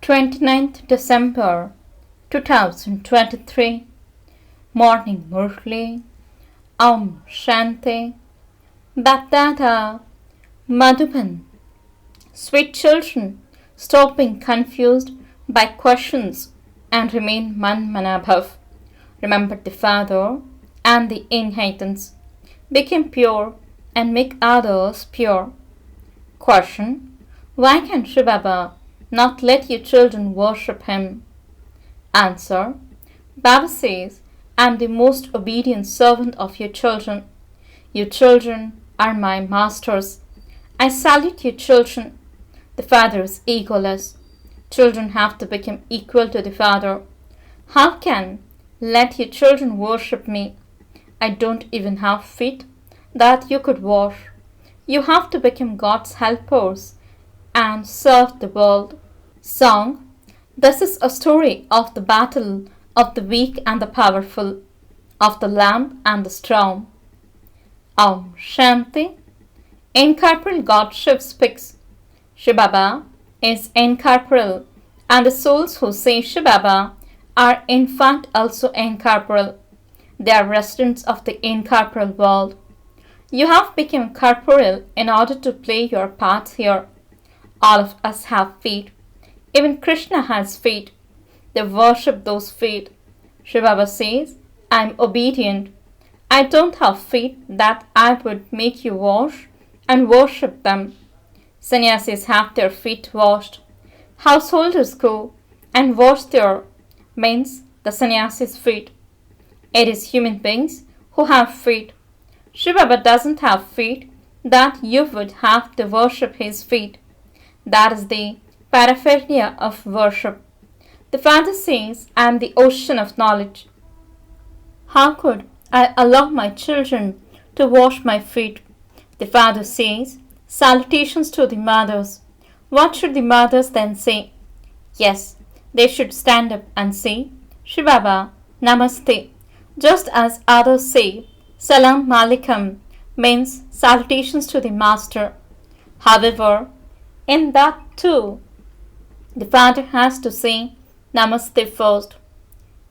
29th December 2023 Morning Murli Om Shanti BapDada Madhuban. Sweet children, stop being confused by questions and remain manabhav. Remember the Father and the inheritance. Become pure and make others pure. Question: why can Shivbaba not let you children worship him? Answer: Baba says, I am the most obedient servant of your children. You children are my masters. I salute you children. The Father is egoless. Children have to become equal to the Father. How can let you children worship me? I don't even have feet that you could wash. You have to become God's helpers and serve the world. Song. This is a story of the battle of the weak and the powerful, of the lamb and the strong. Om Shanti. Incorporeal God Shiv speaks. Shivbaba is incorporeal, and the souls who say Shivbaba are in fact also incorporeal. They are residents of the incorporeal world. You have become corporeal in order to play your part here. All of us have feet. Even Krishna has feet. They worship those feet. Shivbaba says, I am obedient. I don't have feet that I would make you wash and worship them. Sannyasis have their feet washed. Householders go and wash their means the sannyasis' feet. It is human beings who have feet. Shivbaba doesn't have feet that you would have to worship his feet. That is the paraphernalia of worship. The Father says, I am the ocean of knowledge. How could I allow my children to wash my feet? The Father says, salutations to the mothers. What should the mothers then say? Yes, they should stand up and say, Shivbaba, Namaste. Just as others say, Salam Alaikum means salutations to the Master. However, in that too, the Father has to say Namaste first.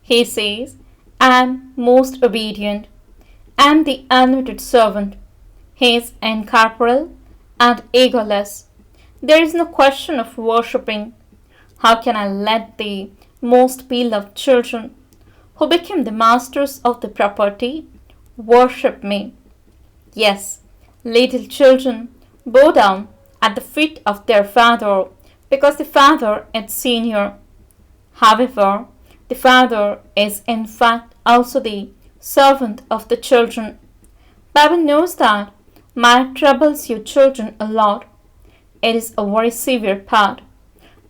He says, I am most obedient. I am the unlimited servant. He is incorporeal and egoless. There is no question of worshipping. How can I let the most beloved children, who became the masters of the property, worship me? Yes, little children bow down at the feet of their Father because the Father is senior. However, the Father is in fact also the servant of the children. Baba knows that Maya troubles you children a lot. It is a very severe part.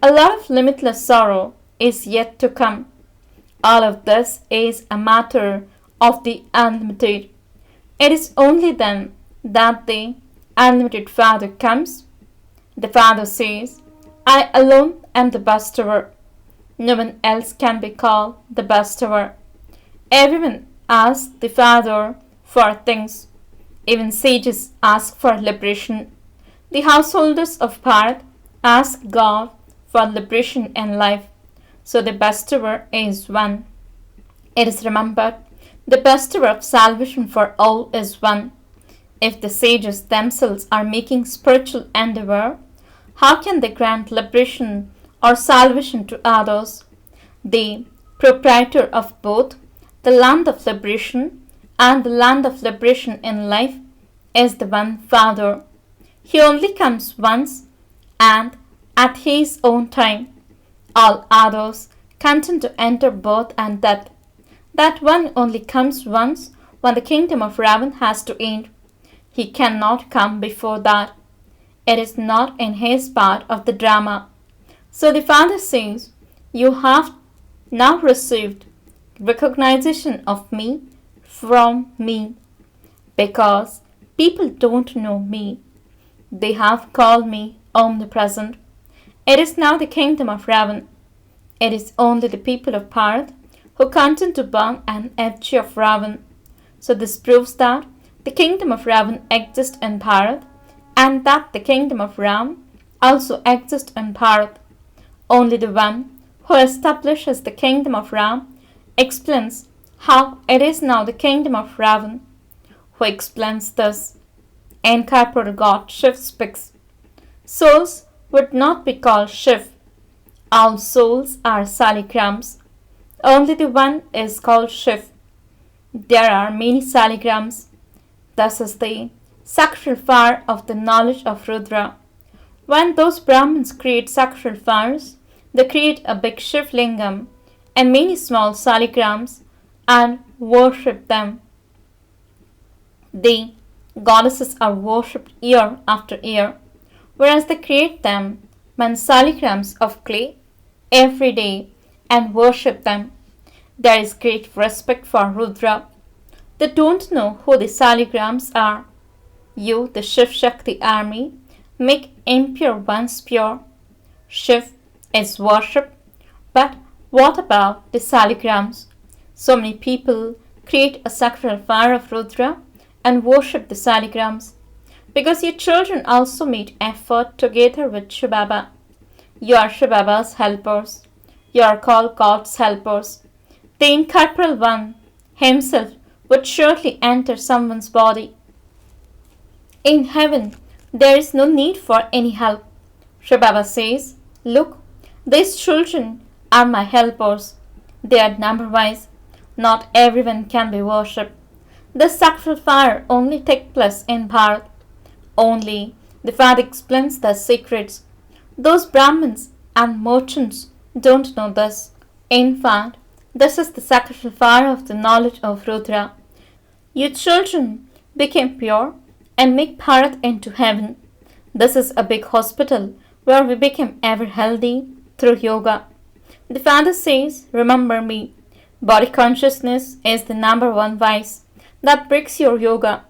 A lot of limitless sorrow is yet to come. All of this is a matter of the unlimited. It is only then that the unlimited Father comes. The Father says, I alone am the bestower. No one else can be called the bestower. Everyone asks the Father for things. Even sages ask for liberation. The householders of Bharat ask God for liberation in life. So the bestower is one. It is remembered, the bestower of salvation for all is one. If the sages themselves are making spiritual endeavor, how can they grant liberation or salvation to others? The proprietor of both the land of liberation and the land of liberation in life is the one Father. He only comes once and at his own time. All others continue to enter birth and death. That one only comes once when the kingdom of Ravan has to end. He cannot come before that. It is not in his part of the drama. So the Father says, you have now received recognition of me from me. Because people don't know me, they have called me omnipresent. It is now the kingdom of Ravan. It is only the people of Bharat who continue to burn an effigy of Ravan. So this proves that the kingdom of Ravan exists in Bharat and that the kingdom of Ram also exists in Bharat. Only the one who establishes the kingdom of Ram explains how it is now the kingdom of Ravan. Who explains this? Incorporeal God Shiv speaks. Souls would not be called Shiv. All souls are saligrams. Only the one is called Shiv. There are many saligrams. This is the sacral fire of the knowledge of Rudra. When those Brahmins create sacral fires, they create a big Shiv lingam and many small saligrams and worship them. The goddesses are worshipped year after year, whereas they create them saligrams of clay every day and worship them. There is great respect for Rudra. They don't know who the saligrams are. You, the Shiv Shakti army, make impure ones pure. Shiv is worshipped, but what about the saligrams? So many people create a sacral fire of Rudra and worship the saligrams. Because your children also made effort together with shivbaba. You are shivbaba's helpers. You are called God's helpers. The incorporeal one himself would surely enter someone's body. In heaven, there is no need for any help. Shivbaba says, look, these children are my helpers. They are number-wise. Not everyone can be worshipped. The sacral fire only takes place in Bharat. Only the Father explains the secrets. Those Brahmins and merchants don't know this. In fact, this is the sacral fire of the knowledge of Rudra. Your children became pure and make Bharat into heaven. This is a big hospital where we become ever healthy through yoga. The Father says, remember me. Body consciousness is the number one vice that breaks your yoga.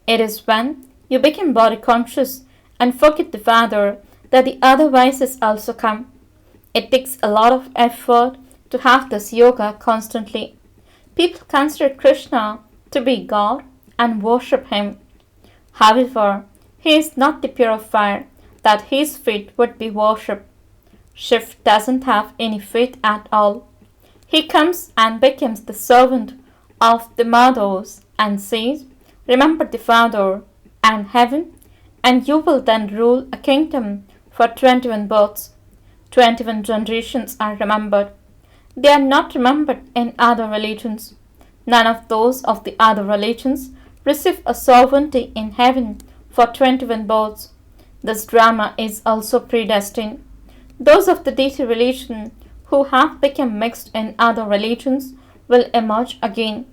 It is when you become body conscious and forget the Father that the other vices also come. It takes a lot of effort to have this yoga constantly. People consider Krishna to be God and worship him. However, he is not the purifier that his feet would be worshipped. Shiv doesn't have any feet at all. He comes and becomes the servant of the mothers and says, remember the Father and heaven, and you will then rule a kingdom for 21 births. 21 generations are remembered. They are not remembered in other religions. None of those of the other religions receive a sovereignty in heaven for 21 births. This drama is also predestined. Those of the deity religion who have become mixed in other religions will emerge again.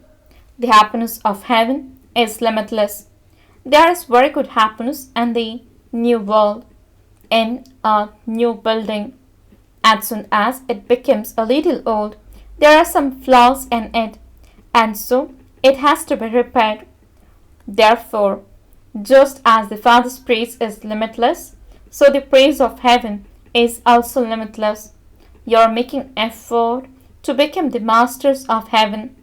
The happiness of heaven is limitless. There is very good happiness in the new world, in a new building. As soon as it becomes a little old, there are some flaws in it, and so it has to be repaired. Therefore, just as the Father's praise is limitless, so the praise of heaven is also limitless. You are making effort to become the masters of heaven.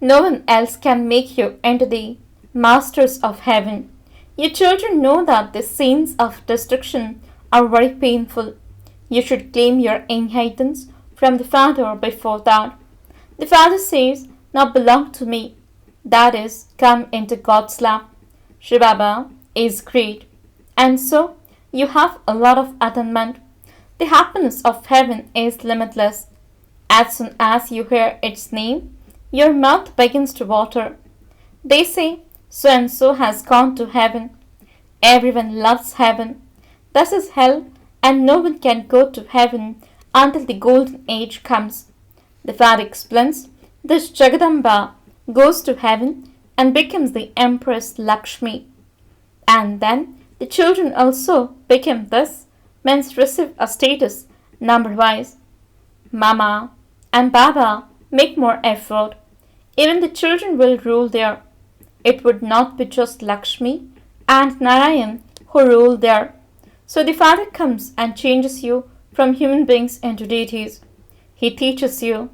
No one else can make you into the masters of heaven. Your children know that the scenes of destruction are very painful. You should claim your inheritance from the Father before that. The Father says, now belong to me. That is, come into God's lap. Shivbaba is great. And so, you have a lot of attainment. The happiness of heaven is limitless. As soon as you hear its name, your mouth begins to water. They say, so and so has gone to heaven. Everyone loves heaven. This is hell, and no one can go to heaven until the golden age comes. The Father explains, this Jagadamba goes to heaven and becomes the Empress Lakshmi. And then the children also become this, means receive a status number-wise. Mama and Baba make more effort. Even the children will rule there. It would not be just Lakshmi and Narayan who rule there. So the Father comes and changes you from human beings into deities. He teaches you.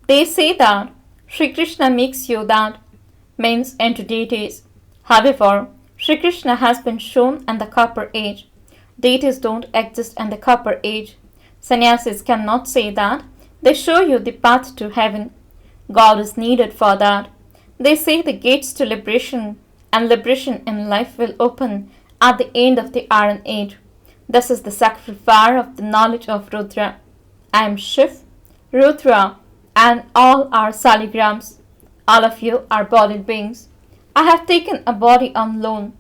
They say that Sri Krishna makes you that, means into deities. However, Sri Krishna has been shown in the copper age. Deities don't exist in the copper age. Sannyasis cannot say that. They show you the path to heaven. God is needed for that. They say the gates to liberation and liberation in life will open at the end of the Iron Age. This is the sacred fire of the knowledge of Rudra. I am Shiv, Rudra, and all are saligrams. All of you are bodied beings. I have taken a body on loan.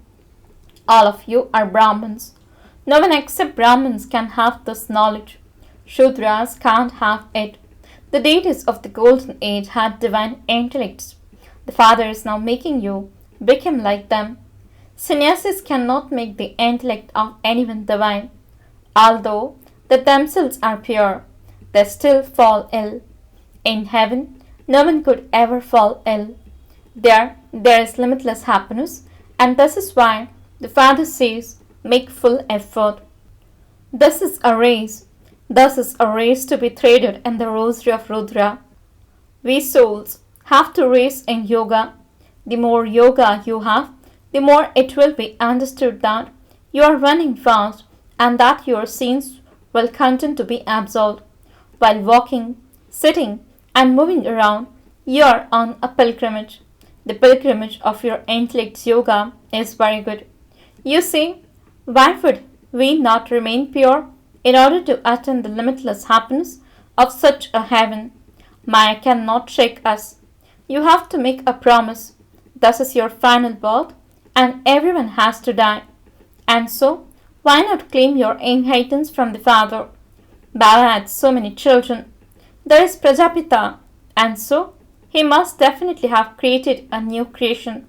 All of you are Brahmins. No one except Brahmins can have this knowledge. Shudras can't have it. The deities of the Golden Age had divine intellects. The Father is now making you become like them. Sannyasis cannot make the intellect of anyone divine. Although they themselves are pure, they still fall ill. In heaven, no one could ever fall ill. There is limitless happiness, and this is why the Father says, make full effort. This is a race. This is a race to be threaded in the rosary of Rudra. We souls have to race in yoga. The more yoga you have, the more it will be understood that you are running fast and that your sins will continue to be absolved. While walking, sitting, and moving around, you are on a pilgrimage. The pilgrimage of your intellect's yoga is very good. You say, why would we not remain pure in order to attain the limitless happiness of such a heaven? Maya cannot shake us. You have to make a promise. This is your final birth, and everyone has to die. And so, why not claim your inheritance from the Father? Baba had so many children. There is Prajapita, and so he must definitely have created a new creation.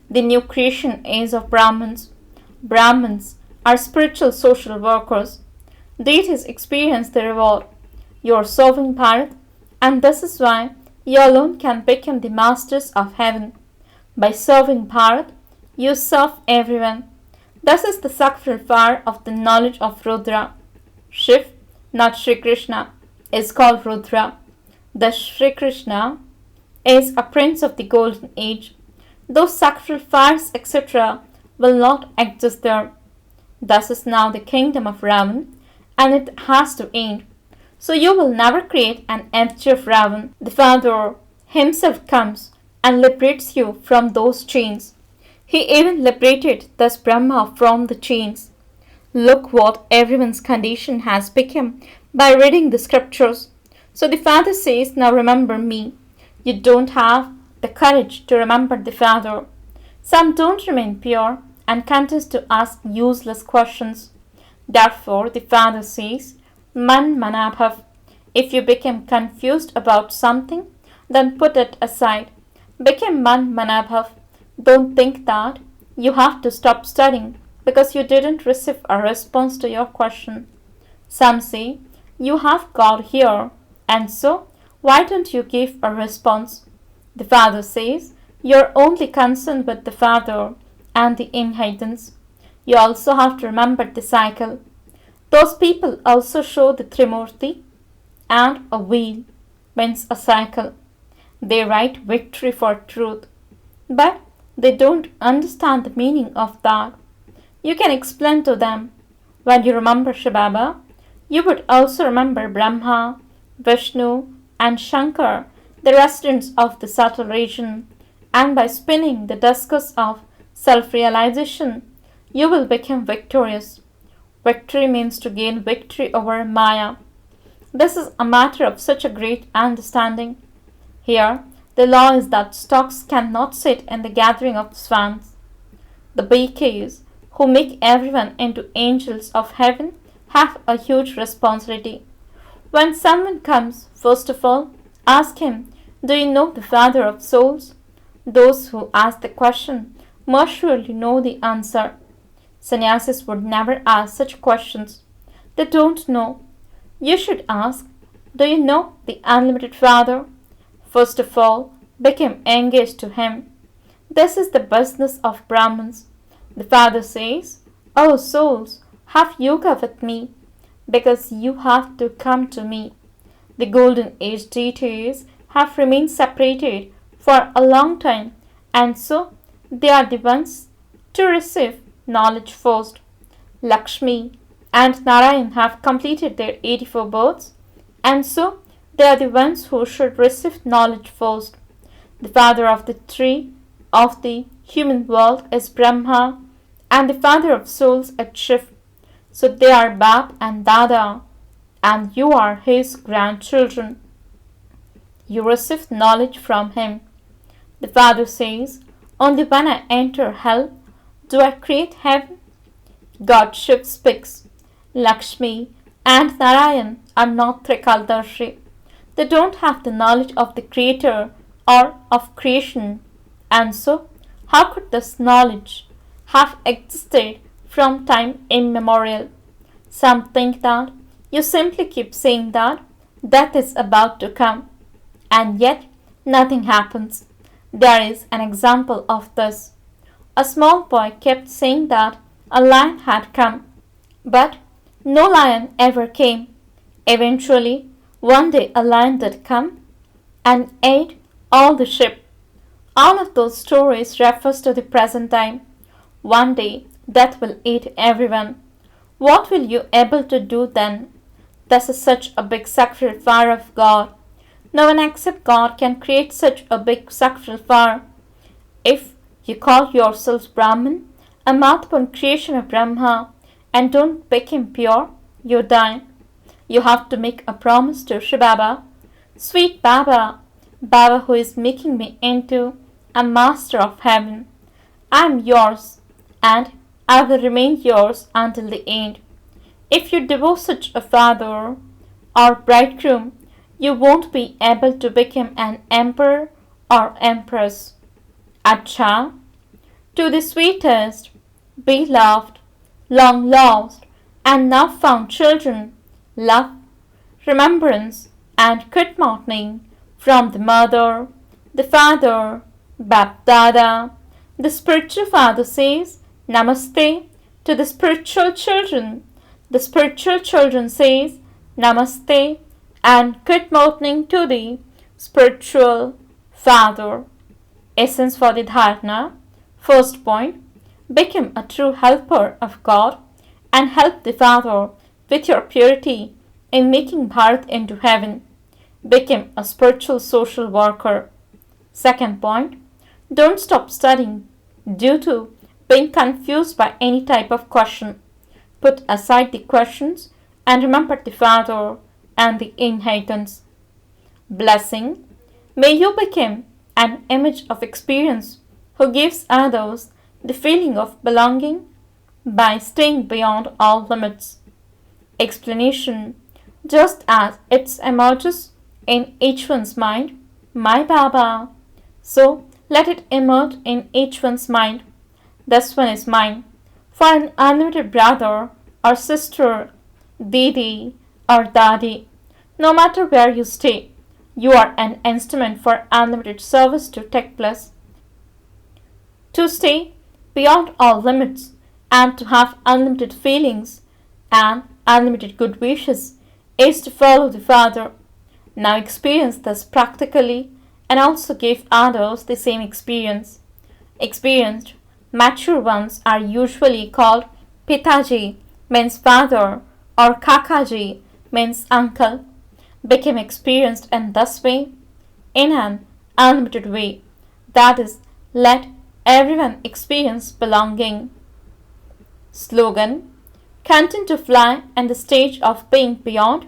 The new creation is of Brahmins. Brahmins are spiritual social workers. Deities experience the reward. You are serving Bharat, and this is why you alone can become the masters of heaven. By serving Bharat, you serve everyone. This is the sacred fire of the knowledge of Rudra. Shiv, not Sri Krishna, is called Rudra. The Sri Krishna is a prince of the Golden Age. Those sacred fires, etc., will not exist there. This is now the kingdom of Ravan, and it has to end. So you will never create an empty of Ravan. The Father himself comes and liberates you from those chains. He even liberated this Brahma from the chains. Look what everyone's condition has become by reading the scriptures. So the Father says, now remember me. You don't have the courage to remember the Father. Some don't remain pure and continue to ask useless questions. Therefore, the Father says, Man Manabhav. If you become confused about something, then put it aside. Become Man Manabhav. Don't think that you have to stop studying because you didn't receive a response to your question. Some say, you have God here, and so why don't you give a response? The Father says, you're only concerned with the Father and the inheritance. You also have to remember the cycle. Those people also show the Trimurti, and a wheel means a cycle. They write victory for truth, but they don't understand the meaning of that. You can explain to them. When you remember shivbaba, you would also remember Brahma, Vishnu, and Shankar, the residents of the subtle region, and by spinning the discus of self-realization, you will become victorious. Victory means to gain victory over Maya. This is a matter of such a great understanding. Here, the law is that storks cannot sit in the gathering of swans. The bees, who make everyone into angels of heaven, have a huge responsibility. When someone comes, first of all, ask him, do you know the Father of souls? Those who ask the question must surely know the answer. Sannyasis would never ask such questions. They don't know. You should ask, do you know the unlimited Father? First of all, become engaged to him. This is the business of Brahmins. The Father says, O souls, have yoga with me, because you have to come to me. The Golden Age deities have remained separated for a long time, and so they are the ones to receive knowledge first. Lakshmi, and Narayan have completed their 84 births, and so they are the ones who should receive knowledge first. The father of the tree of the human world is Brahma, and the father of souls is Shiv. So they are Bap and Dada, and you are his grandchildren. You receive knowledge from him. The father says, only when I enter hell do I create heaven. God Shiv speaks. Lakshmi and Narayan are not Trikaldarshi. They don't have the knowledge of the Creator or of creation, and so how could this knowledge have existed from time immemorial? Some think that you simply keep saying that death is about to come, and yet nothing happens. There is an example of this. A small boy kept saying that a lion had come, but no lion ever came. Eventually, one day a lion did come and ate all the sheep. All of those stories refers to the present time. One day death will eat everyone. What will you able to do then? This is such a big sacrificial fire of God. No one except God can create such a big sacrificial fire. If you call yourselves Brahmin, a mouth-born creation of Brahma, and don't become pure, you die. You have to make a promise to shivbaba, sweet Baba, Baba who is making me into a master of heaven. I am yours, and I will remain yours until the end. If you divorce such a father or bridegroom, you won't be able to become an emperor or empress. Acha, to the sweetest, beloved, long lost, and now found children, love, remembrance, and good morning from the mother, the father, BapDada. The spiritual father says Namaste to the spiritual children. The spiritual children says Namaste and good morning to the spiritual father. Essence for the dharana. First point, become a true helper of God and help the Father with your purity in making Bharat into heaven. Become a spiritual social worker. Second point, don't stop studying due to being confused by any type of question. Put aside the questions and remember the Father and the inheritance. Blessing, may you become an image of experience who gives others the feeling of belonging by staying beyond all limits. Explanation, just as it emerges in each one's mind, my Baba, so let it emerge in each one's mind. This one is mine. For an unlimited brother or sister, Didi or Dadi, no matter where you stay, you are an instrument for unlimited service to take place. To stay beyond all limits and to have unlimited feelings and unlimited good wishes is to follow the Father. Now experience this practically and also give others the same experience. Experienced, mature ones are usually called Pitaji, means father, or Kakaji, means uncle. Become experienced in this way, in an unlimited way. That is, let everyone experience belonging. Slogan, continue to fly in the stage of being beyond,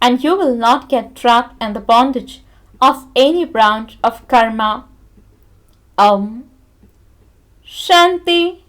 and you will not get trapped in the bondage of any branch of karma. Om Shanti.